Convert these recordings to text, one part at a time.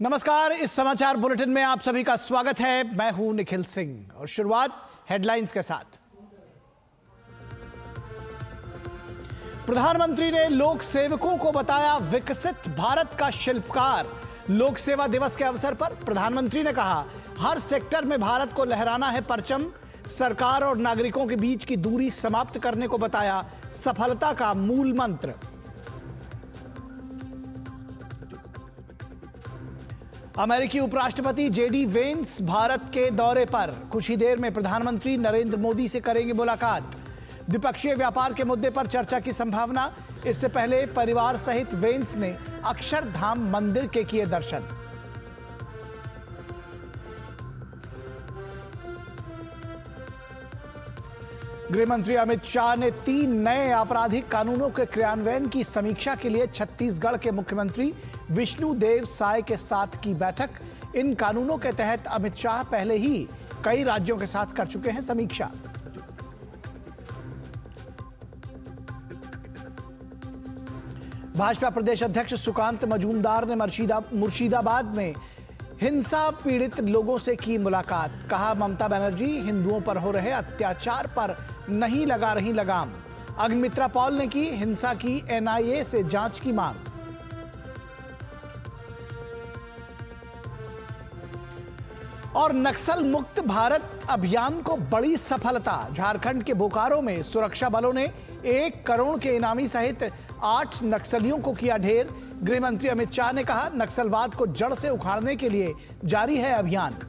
नमस्कार, इस समाचार बुलेटिन में आप सभी का स्वागत है। मैं हूं निखिल सिंह और शुरुआत हेडलाइंस के साथ। प्रधानमंत्री ने लोक सेवकों को बताया विकसित भारत का शिल्पकार। लोक सेवा दिवस के अवसर पर प्रधानमंत्री ने कहा, हर सेक्टर में भारत को लहराना है परचम। सरकार और नागरिकों के बीच की दूरी समाप्त करने को बताया सफलता का मूल मंत्र। अमेरिकी उपराष्ट्रपति जेडी वेंस भारत के दौरे पर। कुछ ही देर में प्रधानमंत्री नरेंद्र मोदी से करेंगे मुलाकात। द्विपक्षीय व्यापार के मुद्दे पर चर्चा की संभावना। इससे पहले परिवार सहित वेंस ने अक्षरधाम मंदिर के किए दर्शन। गृहमंत्री अमित शाह ने 3 नए आपराधिक कानूनों के क्रियान्वयन की समीक्षा के लिए छत्तीसगढ़ के मुख्यमंत्री विष्णुदेव साय के साथ की बैठक। इन कानूनों के तहत अमित शाह पहले ही कई राज्यों के साथ कर चुके हैं समीक्षा। भाजपा प्रदेश अध्यक्ष सुकांत मजूमदार ने मुर्शिदाबाद में हिंसा पीड़ित लोगों से की मुलाकात। कहा, ममता बनर्जी हिंदुओं पर हो रहे अत्याचार पर नहीं लगा रही लगाम। अग्निमित्रा पॉल ने की हिंसा की एनआईए से जांच की मांग। और नक्सल मुक्त भारत अभियान को बड़ी सफलता। झारखंड के बोकारो में सुरक्षा बलों ने 1 करोड़ के इनामी सहित 8 नक्सलियों को किया ढेर। गृहमंत्री अमित शाह ने कहा, नक्सलवाद को जड़ से उखाड़ने के लिए जारी है अभियान।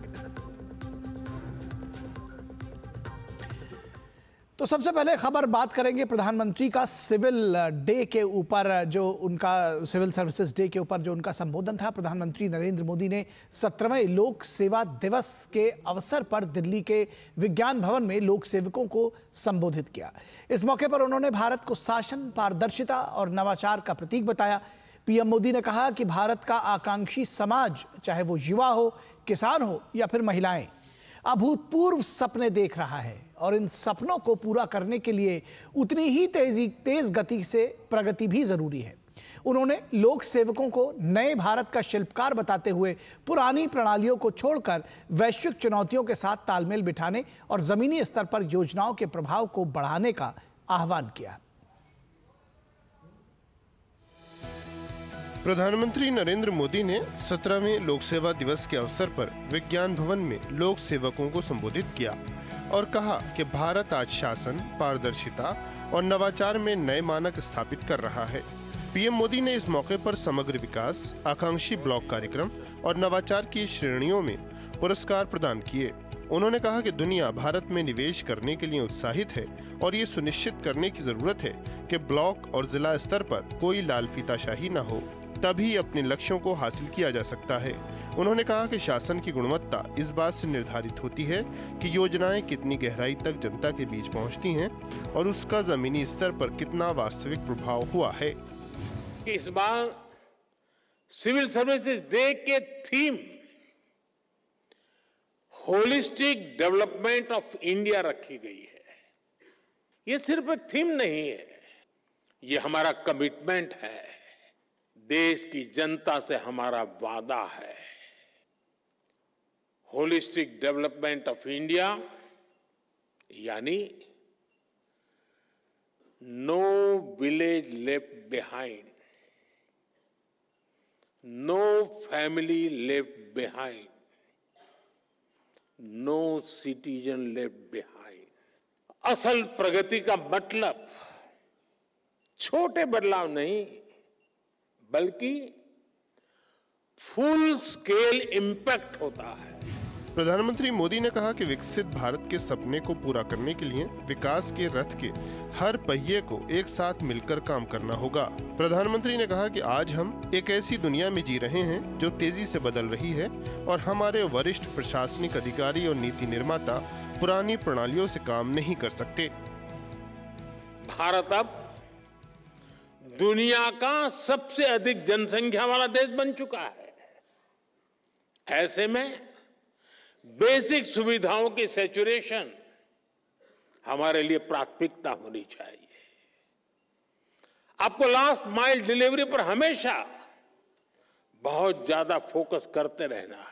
तो सबसे पहले खबर बात करेंगे प्रधानमंत्री का सिविल डे के ऊपर, जो उनका सिविल सर्विसेज डे के ऊपर जो उनका संबोधन था। प्रधानमंत्री नरेंद्र मोदी ने 17वें लोक सेवा दिवस के अवसर पर दिल्ली के विज्ञान भवन में लोक सेवकों को संबोधित किया। इस मौके पर उन्होंने भारत को शासन, पारदर्शिता और नवाचार का प्रतीक बताया। पीएम मोदी ने कहा कि भारत का आकांक्षी समाज, चाहे वो युवा हो, किसान हो या फिर महिलाएं, अभूतपूर्व सपने देख रहा है और इन सपनों को पूरा करने के लिए उतनी ही तेज गति से प्रगति भी जरूरी है। उन्होंने लोक सेवकों को नए भारत का शिल्पकार बताते हुए पुरानी प्रणालियों को छोड़कर वैश्विक चुनौतियों के साथ तालमेल बिठाने और जमीनी स्तर पर योजनाओं के प्रभाव को बढ़ाने का आह्वान किया। प्रधानमंत्री नरेंद्र मोदी ने 17वें लोक सेवा दिवस के अवसर पर विज्ञान भवन में लोक सेवकों को संबोधित किया और कहा कि भारत आज शासन, पारदर्शिता और नवाचार में नए मानक स्थापित कर रहा है। पीएम मोदी ने इस मौके पर समग्र विकास, आकांक्षी ब्लॉक कार्यक्रम और नवाचार की श्रेणियों में पुरस्कार प्रदान किए। उन्होंने कहा कि दुनिया भारत में निवेश करने के लिए उत्साहित है और ये सुनिश्चित करने की जरूरत है कि ब्लॉक और जिला स्तर पर कोई लाल फीताशाही न हो, तभी अपने लक्ष्यों को हासिल किया जा सकता है। उन्होंने कहा कि शासन की गुणवत्ता इस बात से निर्धारित होती है कि योजनाएं कितनी गहराई तक जनता के बीच पहुंचती हैं और उसका जमीनी स्तर पर कितना वास्तविक प्रभाव हुआ है। इस बार सिविल सर्विसेज डे के theme holistic development of India रखी गई है। ये सिर्फ एक थीम नहीं है, ये हमारा कमिटमेंट है, देश की जनता से हमारा वादा है। होलिस्टिक डेवलपमेंट ऑफ इंडिया यानी no village left behind, no family left behind, no citizen left behind. असल प्रगति का मतलब छोटे बदलाव नहीं, बल्कि फुल स्केल इंपैक्ट होता है। प्रधानमंत्री मोदी ने कहा कि विकसित भारत के सपने को पूरा करने के लिए विकास के रथ के हर पहिए को एक साथ मिलकर काम करना होगा। प्रधानमंत्री ने कहा कि आज हम एक ऐसी दुनिया में जी रहे हैं जो तेजी से बदल रही है और हमारे वरिष्ठ प्रशासनिक अधिकारी और नीति निर्माता पुरानी प्रणालियों से काम नहीं कर सकते। भारत अब दुनिया का सबसे अधिक जनसंख्या वाला देश बन चुका है। ऐसे में बेसिक सुविधाओं की सैचुरेशन हमारे लिए प्राथमिकता होनी चाहिए। आपको लास्ट माइल डिलीवरी पर हमेशा बहुत ज्यादा फोकस करते रहना है।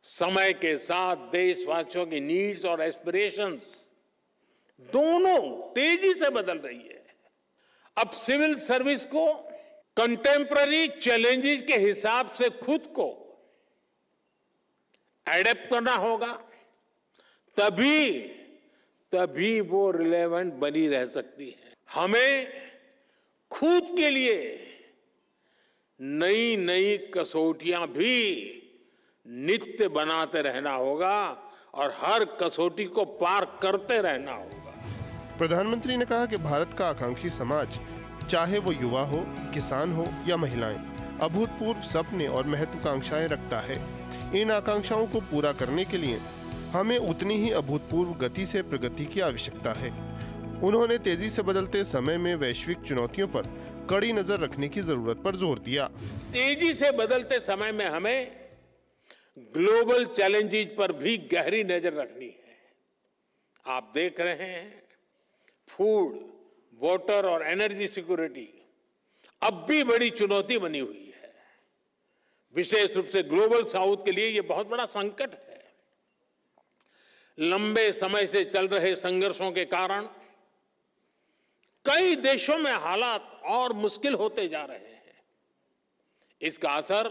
समय के साथ देशवासियों की नीड्स और एस्पिरेशंस दोनों तेजी से बदल रही है। अब सिविल सर्विस को कंटेम्पररी चैलेंजेस के हिसाब से खुद को एडेप्ट करना होगा, तभी वो रिलेवेंट बनी रह सकती है। हमें खुद के लिए नई नई कसौटियां भी नित्य बनाते रहना होगा और हर कसौटी को पार करते रहना होगा। प्रधानमंत्री ने कहा कि भारत का आकांक्षी समाज, चाहे वो युवा हो, किसान हो या महिलाएं, अभूतपूर्व सपने और महत्वाकांक्षाएं रखता है। इन आकांक्षाओं को पूरा करने के लिए हमें उतनी ही अभूतपूर्व गति से प्रगति की आवश्यकता है। उन्होंने तेजी से बदलते समय में वैश्विक चुनौतियों पर कड़ी नजर रखने की जरूरत पर जोर दिया। तेजी से बदलते समय में हमें ग्लोबल चैलेंजेस पर भी गहरी नजर रखनी है। आप देख रहे हैं, फूड, वाटर और एनर्जी सिक्योरिटी अब भी बड़ी चुनौती बनी हुई है। विशेष रूप से ग्लोबल साउथ के लिए यह बहुत बड़ा संकट है। लंबे समय से चल रहे संघर्षों के कारण कई देशों में हालात और मुश्किल होते जा रहे हैं। इसका असर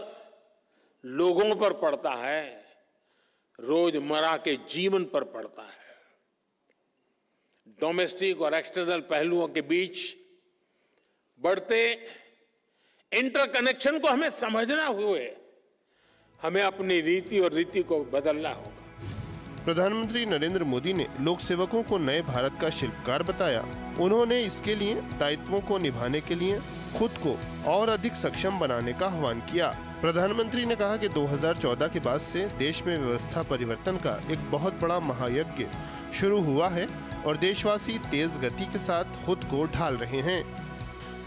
लोगों पर पड़ता है, रोजमर्रा के जीवन पर पड़ता है। डोमेस्टिक और एक्सटर्नल पहलुओं के बीच बढ़ते इंटरकनेक्शन को हमें समझना हुए हमें अपनी रीति और रीति को बदलना होगा। प्रधानमंत्री नरेंद्र मोदी ने लोक सेवकों को नए भारत का शिल्पकार बताया। उन्होंने इसके लिए दायित्वों को निभाने के लिए खुद को और अधिक सक्षम बनाने का आह्वान किया। प्रधानमंत्री ने कहा कि 2014 के बाद से देश में व्यवस्था परिवर्तन का एक बहुत बड़ा महायज्ञ शुरू हुआ है और देशवासी तेज गति के साथ खुद को ढाल रहे हैं।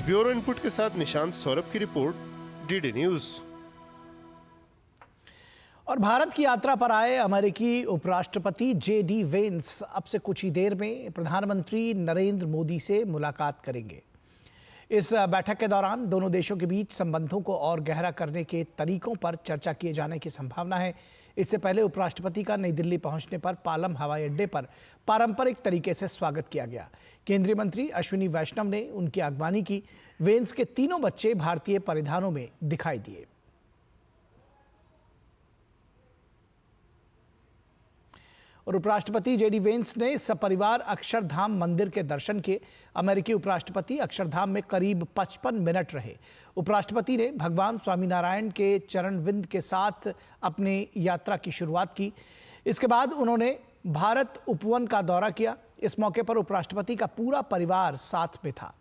ब्यूरो इनपुट के साथ निशांत सौरभ की रिपोर्ट, डीडी न्यूज। और भारत की यात्रा पर आए अमेरिकी उपराष्ट्रपति जेडी वेंस अब से कुछ ही देर में प्रधानमंत्री नरेंद्र मोदी से मुलाकात करेंगे। इस बैठक के दौरान दोनों देशों के बीच संबंधों को और गहरा करने के तरीकों पर चर्चा किए जाने की संभावना है। इससे पहले उपराष्ट्रपति का नई दिल्ली पहुंचने पर पालम हवाई अड्डे पर पारंपरिक तरीके से स्वागत किया गया। केंद्रीय मंत्री अश्विनी वैष्णव ने उनकी अगवानी की। वेंस के तीनों बच्चे भारतीय परिधानों में दिखाई दिए। और उपराष्ट्रपति जेडी वेंस ने सपरिवार अक्षरधाम मंदिर के दर्शन किए। अमेरिकी उपराष्ट्रपति अक्षरधाम में करीब 55 मिनट रहे। उपराष्ट्रपति ने भगवान स्वामीनारायण के चरणविंद के साथ अपनी यात्रा की शुरुआत की। इसके बाद उन्होंने भारत उपवन का दौरा किया। इस मौके पर उपराष्ट्रपति का पूरा परिवार साथ में था।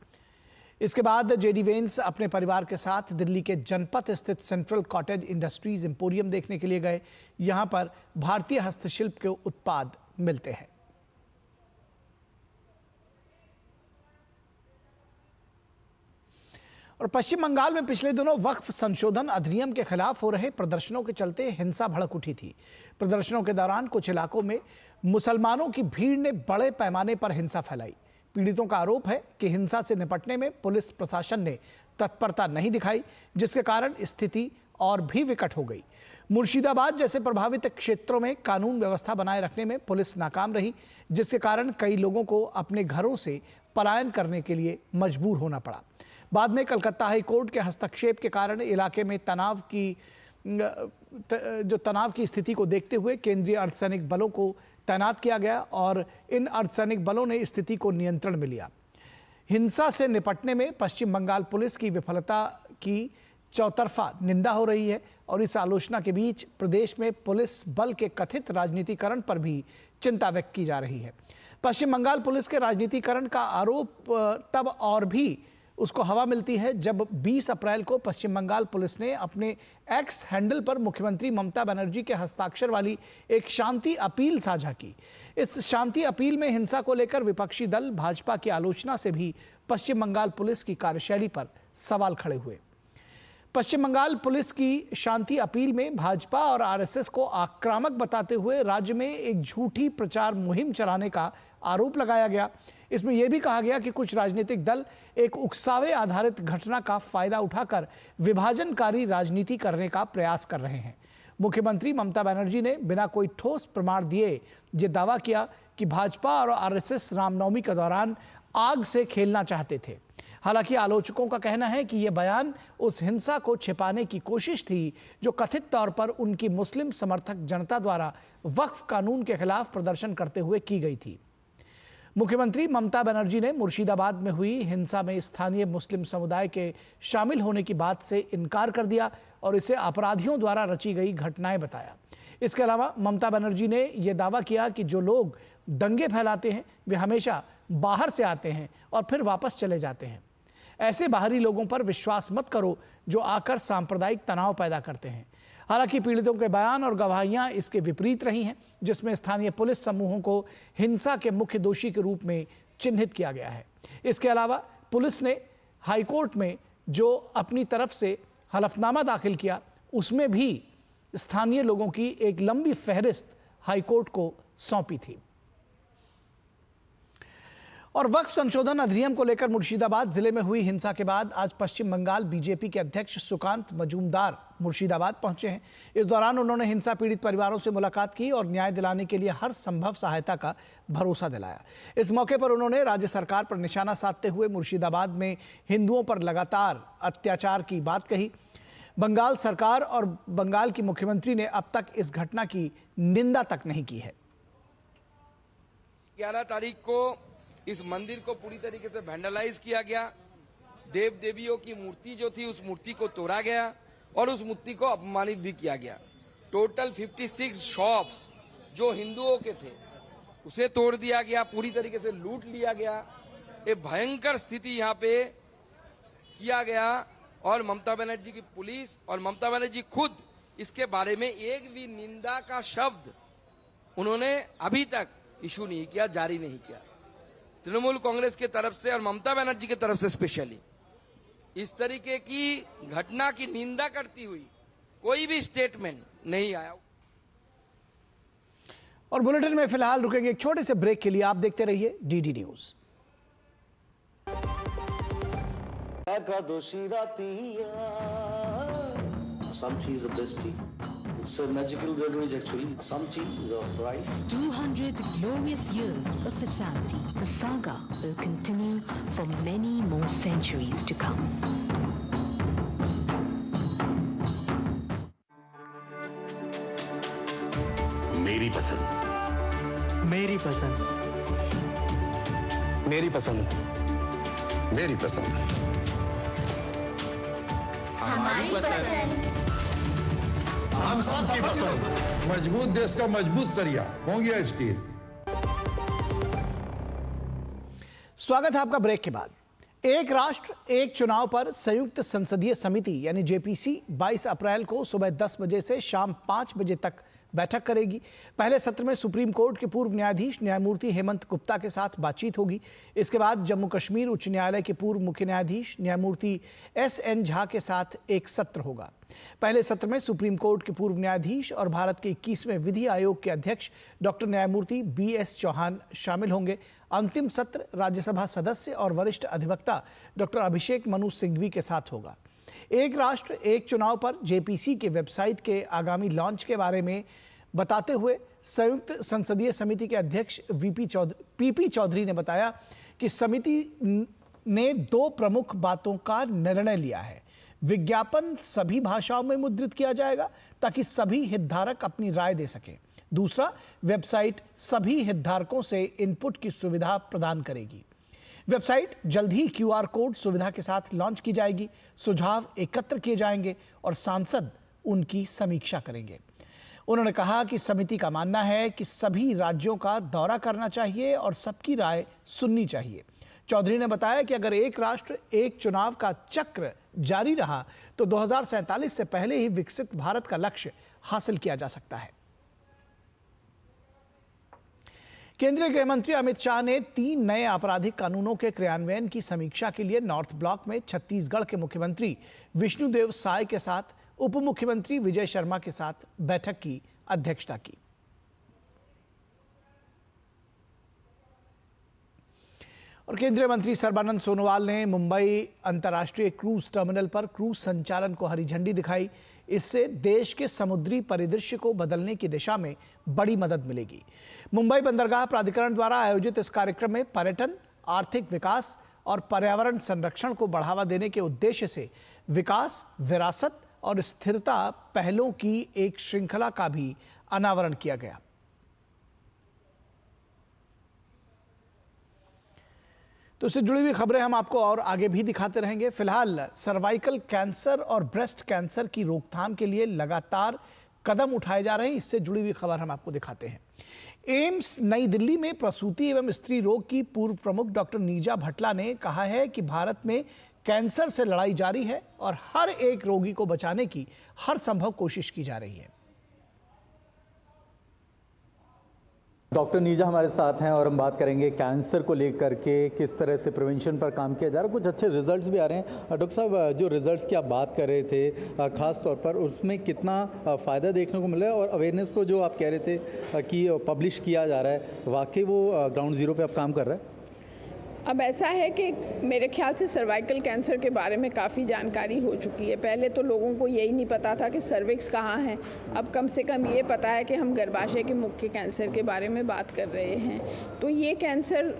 इसके बाद जेडी वेंस अपने परिवार के साथ दिल्ली के जनपथ स्थित सेंट्रल कॉटेज इंडस्ट्रीज एम्पोरियम देखने के लिए गए। यहां पर भारतीय हस्तशिल्प के उत्पाद मिलते हैं। और पश्चिम बंगाल में पिछले दिनों वक्फ संशोधन अधिनियम के खिलाफ हो रहे प्रदर्शनों के चलते हिंसा भड़क उठी थी। प्रदर्शनों के दौरान कुछ इलाकों में मुसलमानों की भीड़ ने बड़े पैमाने पर हिंसा फैलाई। पीड़ितों का आरोप है कि हिंसा से निपटने में पुलिस प्रशासन ने तत्परता नहीं दिखाई, जिसके कारण स्थिति और भी विकट हो गई। मुर्शिदाबाद जैसे प्रभावित क्षेत्रों में कानून व्यवस्था बनाए रखने में पुलिस नाकाम रही, जिसके कारण कई लोगों को अपने घरों से पलायन करने के लिए मजबूर होना पड़ा। बाद में कलकत्ता हाई कोर्ट के हस्तक्षेप के कारण इलाके में तनाव की स्थिति को देखते हुए केंद्रीय अर्धसैनिक बलों को तैनात किया गया और इन अर्धसैनिक बलों ने स्थिति को नियंत्रण में लिया। हिंसा से निपटने में पश्चिम बंगाल पुलिस की विफलता की चौतरफा निंदा हो रही है और इस आलोचना के बीच प्रदेश में पुलिस बल के कथित राजनीतिकरण पर भी चिंता व्यक्त की जा रही है। पश्चिम बंगाल पुलिस के राजनीतिकरण का आरोप तब और भी उसको हवा मिलती है जब 20 अप्रैल को पश्चिम बंगाल पुलिस ने अपने एक्स हैंडल पर मुख्यमंत्री ममता बनर्जी के हस्ताक्षर वाली एक शांति अपील साझा की। इस शांति अपील में हिंसा को लेकर विपक्षी दल भाजपा की आलोचना से भी पश्चिम बंगाल पुलिस की कार्यशैली पर सवाल खड़े हुए। पश्चिम बंगाल पुलिस की शांति अपील में भाजपा और आरएसएस को आक्रामक बताते हुए राज्य में एक झूठी प्रचार मुहिम चलाने का आरोप लगाया गया। इसमें यह भी कहा गया कि कुछ राजनीतिक दल एक उकसावे आधारित घटना का फायदा उठाकर विभाजनकारी राजनीति करने का प्रयास कर रहे हैं। मुख्यमंत्री ममता बनर्जी ने बिना कोई ठोस प्रमाण दिए ये दावा किया कि भाजपा और आरएसएस रामनवमी के दौरान आग से खेलना चाहते थे। हालांकि आलोचकों का कहना है कि यह बयान उस हिंसा को छिपाने की कोशिश थी जो कथित तौर पर उनकी मुस्लिम समर्थक जनता द्वारा वक्फ कानून के खिलाफ प्रदर्शन करते हुए की गई थी। मुख्यमंत्री ममता बनर्जी ने मुर्शिदाबाद में हुई हिंसा में स्थानीय मुस्लिम समुदाय के शामिल होने की बात से इनकार कर दिया और इसे अपराधियों द्वारा रची गई घटनाएं बताया। इसके अलावा ममता बनर्जी ने यह दावा किया कि जो लोग दंगे फैलाते हैं वे हमेशा बाहर से आते हैं और फिर वापस चले जाते हैं। ऐसे बाहरी लोगों पर विश्वास मत करो जो आकर सांप्रदायिक तनाव पैदा करते हैं। हालांकि पीड़ितों के बयान और गवाहियां इसके विपरीत रही हैं, जिसमें स्थानीय पुलिस समूहों को हिंसा के मुख्य दोषी के रूप में चिन्हित किया गया है। इसके अलावा पुलिस ने हाईकोर्ट में जो अपनी तरफ से हलफनामा दाखिल किया उसमें भी स्थानीय लोगों की एक लंबी फहरिस्त हाईकोर्ट को सौंपी थी। और वक्फ संशोधन अधिनियम को लेकर मुर्शिदाबाद जिले में हुई हिंसा के बाद आज पश्चिम बंगाल बीजेपी के अध्यक्ष सुकांत मजूमदार मुर्शिदाबाद पहुंचे हैं। इस दौरान उन्होंने हिंसा पीड़ित परिवारों से मुलाकात की और न्याय दिलाने के लिए हर संभव सहायता का भरोसा दिलाया। इस मौके पर उन्होंने राज्य सरकार पर निशाना साधते हुए मुर्शिदाबाद में हिंदुओं पर लगातार अत्याचार की बात कही। बंगाल सरकार और बंगाल की मुख्यमंत्री ने अब तक इस घटना की निंदा तक नहीं की है। 11 तारीख को इस मंदिर को पूरी तरीके से वैंडलाइज किया गया। देव देवियों की मूर्ति जो थी उस मूर्ति को तोड़ा गया और उस मूर्ति को अपमानित भी किया गया। टोटल 56 शॉप्स जो हिंदुओं के थे उसे तोड़ दिया गया, पूरी तरीके से लूट लिया गया। एक भयंकर स्थिति यहाँ पे किया गया और ममता बनर्जी की पुलिस और ममता बनर्जी खुद इसके बारे में एक भी निंदा का शब्द उन्होंने अभी तक इशू नहीं किया, जारी नहीं किया। तृणमूल कांग्रेस की तरफ से और ममता बनर्जी की तरफ से स्पेशली इस तरीके की घटना की निंदा करती हुई कोई भी स्टेटमेंट नहीं आया। और बुलेटिन में फिलहाल रुकेंगे एक छोटे से ब्रेक के लिए। आप देखते रहिए DD news. Some tea is the best tea. It's a magical beverage actually. Some tea is of rice. 200 glorious years of Vasanti. The saga will continue for many more centuries to come. मेरी पसंद, मेरी पसंद, मेरी पसंद, मेरी पसंद, हमारी पसंद, हम सबकी पसंद। मजबूत देश का मजबूत सरिया होंगे स्टील। स्वागत है आपका ब्रेक के बाद। एक राष्ट्र एक चुनाव पर संयुक्त संसदीय समिति यानी जेपीसी 22 अप्रैल को सुबह 10 बजे से शाम 5 बजे तक बैठक करेगी। पहले सत्र में सुप्रीम कोर्ट के पूर्व न्यायाधीश न्यायमूर्ति हेमंत गुप्ता के साथ बातचीत होगी। इसके बाद जम्मू कश्मीर उच्च न्यायालय के पूर्व मुख्य न्यायाधीश न्यायमूर्ति एस.एन. झा के साथ एक सत्र होगा। पहले सत्र में सुप्रीम कोर्ट के पूर्व न्यायाधीश और भारत के 21वें विधि आयोग के अध्यक्ष डॉक्टर न्यायमूर्ति बी.एस. चौहान शामिल होंगे। अंतिम सत्र राज्यसभा सदस्य और वरिष्ठ अधिवक्ता डॉक्टर अभिषेक मनु सिंघवी के साथ होगा। एक राष्ट्र एक चुनाव पर जेपीसी के वेबसाइट के आगामी लॉन्च के बारे में बताते हुए संयुक्त संसदीय समिति के अध्यक्ष पीपी चौधरी ने बताया कि समिति ने 2 प्रमुख बातों का निर्णय लिया है। विज्ञापन सभी भाषाओं में मुद्रित किया जाएगा ताकि सभी हितधारक अपनी राय दे सकें। दूसरा, वेबसाइट सभी हितधारकों से इनपुट की सुविधा प्रदान करेगी। वेबसाइट जल्द ही क्यूआर कोड सुविधा के साथ लॉन्च की जाएगी। सुझाव एकत्र किए जाएंगे और सांसद उनकी समीक्षा करेंगे। उन्होंने कहा कि समिति का मानना है कि सभी राज्यों का दौरा करना चाहिए और सबकी राय सुननी चाहिए। चौधरी ने बताया कि अगर एक राष्ट्र एक चुनाव का चक्र जारी रहा तो 2047 से पहले ही विकसित भारत का लक्ष्य हासिल किया जा सकता है। केंद्रीय गृह मंत्री अमित शाह ने 3 नए आपराधिक कानूनों के क्रियान्वयन की समीक्षा के लिए नॉर्थ ब्लॉक में छत्तीसगढ़ के मुख्यमंत्री विष्णुदेव साय के साथ उप मुख्यमंत्री विजय शर्मा के साथ बैठक की अध्यक्षता की। और केंद्रीय मंत्री सर्बानंद सोनोवाल ने मुंबई अंतर्राष्ट्रीय क्रूज टर्मिनल पर क्रूज संचालन को हरी झंडी दिखाई। इससे देश के समुद्री परिदृश्य को बदलने की दिशा में बड़ी मदद मिलेगी। मुंबई बंदरगाह प्राधिकरण द्वारा आयोजित इस कार्यक्रम में पर्यटन, आर्थिक विकास और पर्यावरण संरक्षण को बढ़ावा देने के उद्देश्य से विकास, विरासत और स्थिरता पहलों की एक श्रृंखला का भी अनावरण किया गया। तो इससे जुड़ी हुई खबरें हम आपको और आगे भी दिखाते रहेंगे। फिलहाल सर्वाइकल कैंसर और ब्रेस्ट कैंसर की रोकथाम के लिए लगातार कदम उठाए जा रहे हैं। इससे जुड़ी हुई खबर हम आपको दिखाते हैं। एम्स नई दिल्ली में प्रसूति एवं स्त्री रोग की पूर्व प्रमुख डॉक्टर नीजा भटला ने कहा है कि भारत में कैंसर से लड़ाई जारी है और हर एक रोगी को बचाने की हर संभव कोशिश की जा रही है। डॉक्टर नीजा हमारे साथ हैं और हम बात करेंगे कैंसर को लेकर के, किस तरह से प्रिवेंशन पर काम किया जा रहा है। कुछ अच्छे रिजल्ट्स भी आ रहे हैं। डॉक्टर साहब, जो रिजल्ट्स की आप बात कर रहे थे, ख़ास तौर पर उसमें कितना फ़ायदा देखने को मिल रहा है और अवेयरनेस को जो आप कह रहे थे कि पब्लिश किया जा रहा है, वाकई वो ग्राउंड ज़ीरो पे आप काम कर रहे हैं? अब ऐसा है कि मेरे ख्याल से सर्वाइकल कैंसर के बारे में काफ़ी जानकारी हो चुकी है। पहले तो लोगों को यही नहीं पता था कि सर्विक्स कहाँ है। अब कम से कम ये पता है कि हम गर्भाशय के मुख के कैंसर के बारे में बात कर रहे हैं। तो ये कैंसर,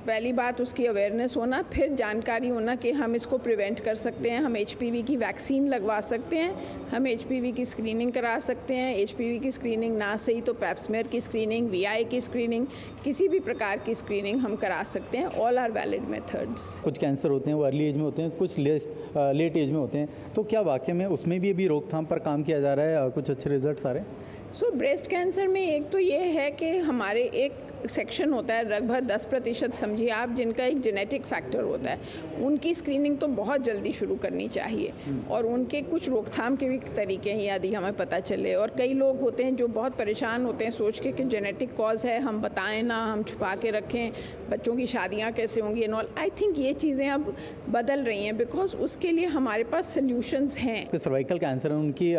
पहली बात उसकी अवेयरनेस होना, फिर जानकारी होना कि हम इसको प्रिवेंट कर सकते हैं। हम HPV की वैक्सीन लगवा सकते हैं, हम HPV की स्क्रीनिंग करा सकते हैं। HPV की स्क्रीनिंग ना सही तो पैप्समेयर की स्क्रीनिंग, VI की स्क्रीनिंग, किसी भी प्रकार की स्क्रीनिंग हम करा सकते हैं। All are valid methods. कुछ कैंसर होते हैं वो अर्ली एज में होते हैं, कुछ लेट एज में होते हैं, तो क्या वाकई में उसमें भी अभी रोकथाम पर काम किया जा रहा है? कुछ अच्छे रिजल्ट्स आ रहे हैं? ब्रेस्ट कैंसर में एक तो ये है कि हमारे एक सेक्शन होता है, लगभग 10% समझिए आप, जिनका एक जेनेटिक फैक्टर होता है। उनकी स्क्रीनिंग तो बहुत जल्दी शुरू करनी चाहिए और उनके कुछ रोकथाम के भी तरीके हैं यदि हमें पता चले। और कई लोग होते हैं जो बहुत परेशान होते हैं सोच के कि जेनेटिक कॉज है, हम बताएं ना, हम छुपा के रखें, बच्चों की शादियाँ कैसे होंगी एंड ऑल। आई थिंक ये चीज़ें अब बदल रही हैं बिकॉज उसके लिए हमारे पास सोल्यूशंस हैं। सर्वाइकल कैंसर है, उनकी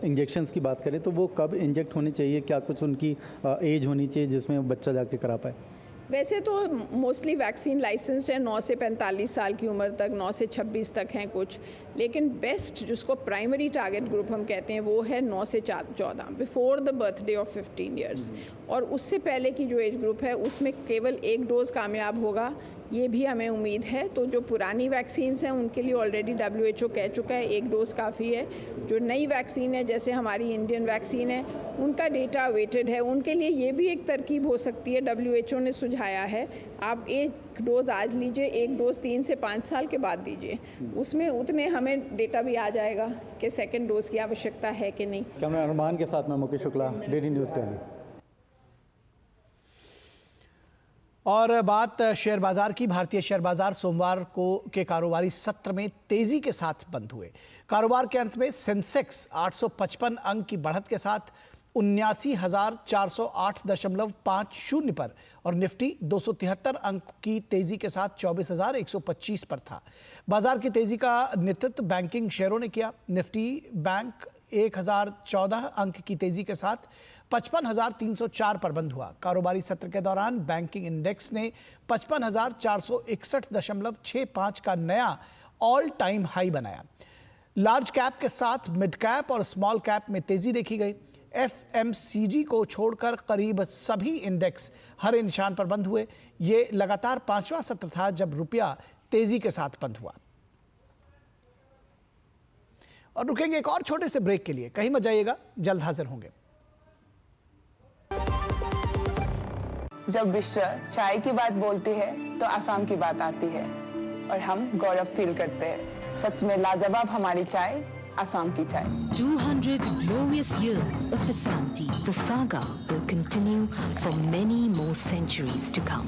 इंजेक्शंस की बात करें तो वो कब इंजेक्ट होनी चाहिए? क्या कुछ उनकी एज होनी चाहिए जिसमें बच्चा जाके करा पाए? वैसे तो मोस्टली वैक्सीन लाइसेंस्ड है 9 से 45 साल की उम्र तक, 9 से 26 तक हैं कुछ, लेकिन बेस्ट जिसको प्राइमरी टारगेट ग्रुप हम कहते हैं वो है 9 से 14, before the birthday of 15 years. और उससे पहले की जो एज ग्रुप है उसमें केवल एक डोज कामयाब होगा, ये भी हमें उम्मीद है। तो जो पुरानी वैक्सीन्स हैं उनके लिए ऑलरेडी WHO कह चुका है एक डोज काफ़ी है। जो नई वैक्सीन है जैसे हमारी इंडियन वैक्सीन है, उनका डेटा अवेटेड है, उनके लिए ये भी एक तरकीब हो सकती है, WHO ने सुझाया है। आप एक डोज आज लीजिए, एक डोज 3 से 5 साल के बाद दीजिए, उसमें उतने हमें डेटा भी आ जाएगा कि सेकेंड डोज की आवश्यकता है कि नहीं। कैमरा अरमान के साथ मैं मुकेश शुक्ला, DD न्यूज़ दिल्ली। और बात शेयर बाजार की। भारतीय शेयर बाजार सोमवार को के कारोबारी सत्र में तेजी के साथ बंद हुए। कारोबार के अंत में सेंसेक्स 855 अंक की बढ़त के साथ 79,408.50 पर और निफ्टी 273 अंक की तेजी के साथ 24,125 पर था। बाजार की तेजी का नेतृत्व बैंकिंग शेयरों ने किया। निफ्टी बैंक 1,014 अंक की तेजी के साथ 55,304 पर बंद हुआ। कारोबारी सत्र के दौरान बैंकिंग इंडेक्स ने 55,461.65 का नया ऑल टाइम हाई बनाया। लार्ज कैप के साथ मिड कैप और स्मॉल कैप में तेजी देखी गई। FMCG को छोड़कर करीब सभी इंडेक्स हरे निशान पर बंद हुए। ये लगातार 5वां सत्र था जब रुपया तेजी के साथ बंद हुआ। और रुकेंगे एक और छोटे से ब्रेक के लिए, कहीं मत जाइएगा, जल्द हाजिर होंगे। जब विश्व चाय की बात बोलती है तो आसाम की बात आती है और हम गौरव फील करते हैं। सच में लाजवाब हमारी चाय, आसाम की चाय। 200 glorious years of Assamti. The saga will continue for many more centuries to come.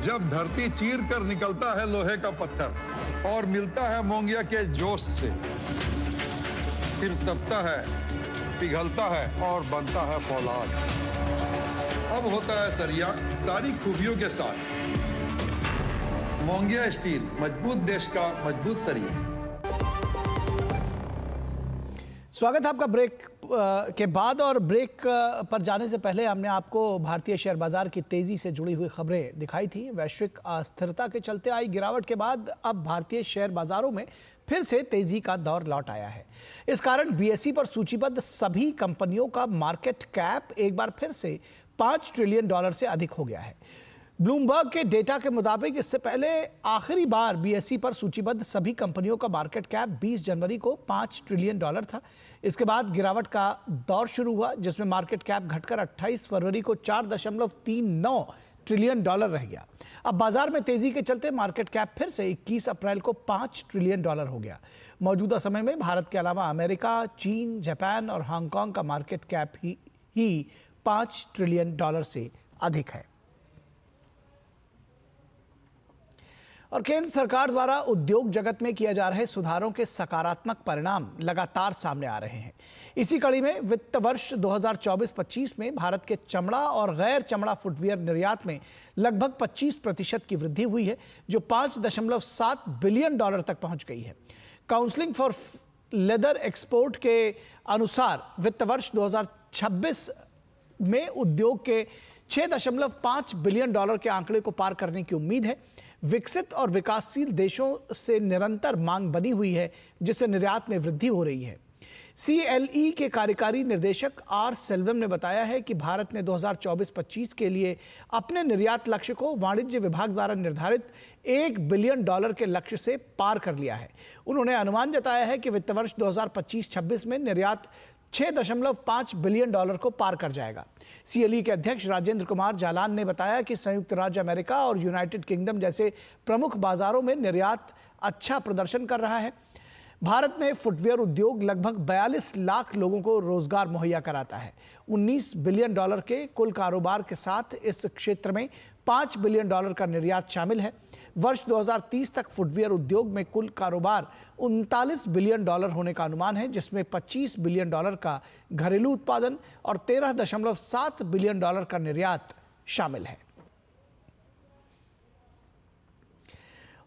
जब धरती चीर कर निकलता है लोहे का पत्थर और मिलता है मोंगिया के जोश से, फिर तपता है, पिघलता है और बनता है फौलाद। अब होता है सरिया सारी खूबियों के साथ। मोंगिया स्टील, मजबूत देश का मजबूत सरिया। स्वागत है आपका ब्रेक के बाद। और ब्रेक पर जाने से पहले हमने आपको भारतीय शेयर बाजार की तेजी से जुड़ी हुई खबरें दिखाई थी। वैश्विक अस्थिरता के चलते आई गिरावट के बाद अब भारतीय शेयर बाजारों में फिर से तेजी का दौर लौट आया है। इस कारण बीएसई पर सूचीबद्ध सभी कंपनियों का मार्केट कैप एक बार फिर से $5 ट्रिलियन से अधिक हो गया है। ब्लूमबर्ग के डेटा के मुताबिक इससे पहले आखिरी बार बीएसई पर सूचीबद्ध सभी कंपनियों का मार्केट कैप 20 जनवरी को $5 ट्रिलियन था। इसके बाद गिरावट का दौर शुरू हुआ, जिसमें मार्केट कैप घटकर 28 फरवरी को $4.39 ट्रिलियन रह गया। अब बाजार में तेजी के चलते मार्केट कैप फिर से 21 अप्रैल को $5 ट्रिलियन हो गया। मौजूदा समय में भारत के अलावा अमेरिका, चीन, जापान और हांगकांग का मार्केट कैप ही $5 ट्रिलियन से अधिक है। और केंद्र सरकार द्वारा उद्योग जगत में किए जा रहे सुधारों के सकारात्मक परिणाम लगातार सामने आ रहे हैं। इसी कड़ी में वित्त वर्ष 2024-25 में भारत के चमड़ा और गैर चमड़ा फुटवियर निर्यात में लगभग 25% की वृद्धि हुई है, जो $5.7 बिलियन तक पहुंच गई है। काउंसिलिंग फॉर लेदर एक्सपोर्ट के अनुसार वित्त वर्ष 2026 में उद्योग के $6.5 बिलियन के आंकड़े को पार करने की उम्मीद है। विकसित और विकासशील देशों से निरंतर मांग बनी हुई है, जिससे निर्यात में वृद्धि हो रही है। CLE के कार्यकारी निर्देशक R सेल्वम ने बताया है कि भारत ने 2024-25 के लिए अपने निर्यात लक्ष्य को वाणिज्य विभाग द्वारा निर्धारित $1 बिलियन के लक्ष्य से पार कर लिया है। उन्होंने अनुमान जताया है कि वित्त वर्ष 2025-26 में निर्यात $6.5 बिलियन को पार कर जाएगा। CLE के अध्यक्ष राजेंद्र कुमार जालान ने बताया कि संयुक्त राज्य अमेरिका और यूनाइटेड किंगडम जैसे प्रमुख बाजारों में निर्यात अच्छा प्रदर्शन कर रहा है। भारत में फुटवियर उद्योग लगभग 42 लाख लोगों को रोजगार मुहैया कराता है। $19 बिलियन के कुल कारोबार के साथ इस क्षेत्र में $5 बिलियन का निर्यात शामिल है। वर्ष 2030 तक फुटवियर उद्योग में कुल कारोबार $39 बिलियन होने का अनुमान है, जिसमें $25 बिलियन का घरेलू उत्पादन और $13.7 बिलियन का निर्यात शामिल है।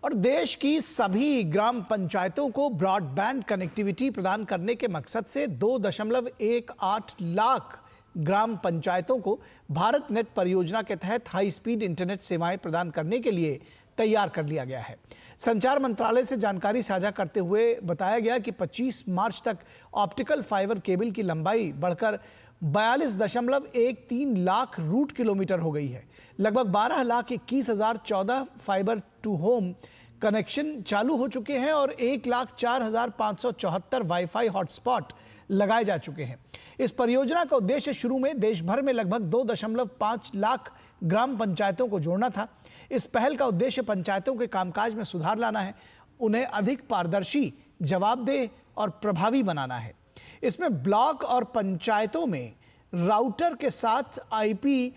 और देश की सभी ग्राम पंचायतों को ब्रॉडबैंड कनेक्टिविटी प्रदान करने के मकसद से 2.18 लाख ग्राम पंचायतों को भारत नेट परियोजना के तहत हाई स्पीड इंटरनेट सेवाएं प्रदान करने के लिए तैयार कर लिया गया है। संचार मंत्रालय से जानकारी साझा करते हुए बताया गया कि 25 मार्च तक ऑप्टिकल फाइबर केबल की लंबाई बढ़कर 42.13 लाख रूट किलोमीटर हो गई है। लगभग 12,21,014 फाइबर टू होम कनेक्शन चालू हो चुके हैं और 1,04,574 वाईफाई हॉटस्पॉट लगाए जा चुके हैं। इस परियोजना का उद्देश्य शुरू में देश भर में लगभग 2.5 लाख ग्राम पंचायतों को जोड़ना था। इस पहल का उद्देश्य पंचायतों के कामकाज में सुधार लाना है, उन्हें अधिक पारदर्शी, जवाबदेह और प्रभावी बनाना है। इसमें ब्लॉक और पंचायतों में राउटर के साथ IP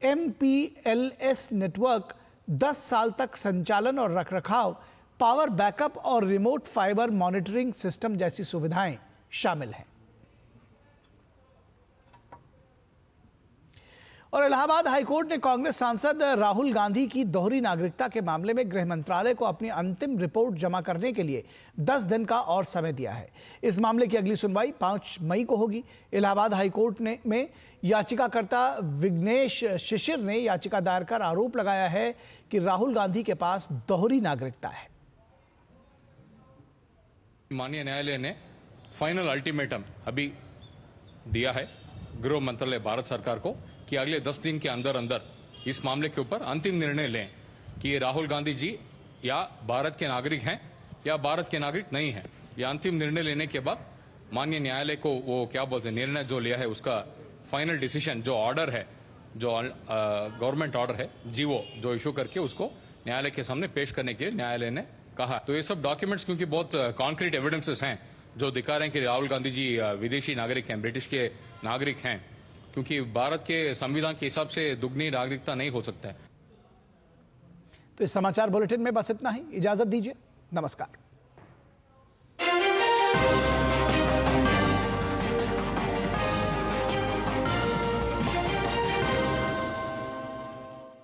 MPLS नेटवर्क, 10 साल तक संचालन और रखरखाव, पावर बैकअप और रिमोट फाइबर मॉनिटरिंग सिस्टम जैसी सुविधाएं शामिल हैं। और इलाहाबाद हाईकोर्ट ने कांग्रेस सांसद राहुल गांधी की दोहरी नागरिकता के मामले में गृह मंत्रालय को अपनी अंतिम रिपोर्ट जमा करने के लिए 10 दिन का और समय दिया है। इस मामले की अगली सुनवाई 5 मई को होगी। इलाहाबाद हाईकोर्ट में याचिकाकर्ता विघ्नेश शिशिर ने याचिका दायर कर आरोप लगाया है कि राहुल गांधी के पास दोहरी नागरिकता है। माननीय न्यायालय ने फाइनल अल्टीमेटम अभी दिया है गृह मंत्रालय भारत सरकार को कि अगले 10 दिन के अंदर अंदर इस मामले के ऊपर अंतिम निर्णय लें कि ये राहुल गांधी जी या भारत के नागरिक हैं या भारत के नागरिक नहीं हैं। यह अंतिम निर्णय लेने के बाद माननीय न्यायालय को वो क्या बोलते हैं, निर्णय जो लिया है उसका फाइनल डिसीजन, जो ऑर्डर है, जो गवर्नमेंट ऑर्डर है, जीवो जो इशू करके उसको न्यायालय के सामने पेश करने के लिए न्यायालय ने कहा। तो ये सब डॉक्यूमेंट्स क्योंकि बहुत कॉन्क्रीट एविडेंसेस हैं जो दिखा रहे हैं कि राहुल गांधी जी विदेशी नागरिक हैं, ब्रिटिश के नागरिक हैं, क्योंकि भारत के संविधान के हिसाब से दुगनी नागरिकता नहीं हो सकता है। तो इस समाचार बुलेटिन में बस इतना ही। इजाजत दीजिए। नमस्कार।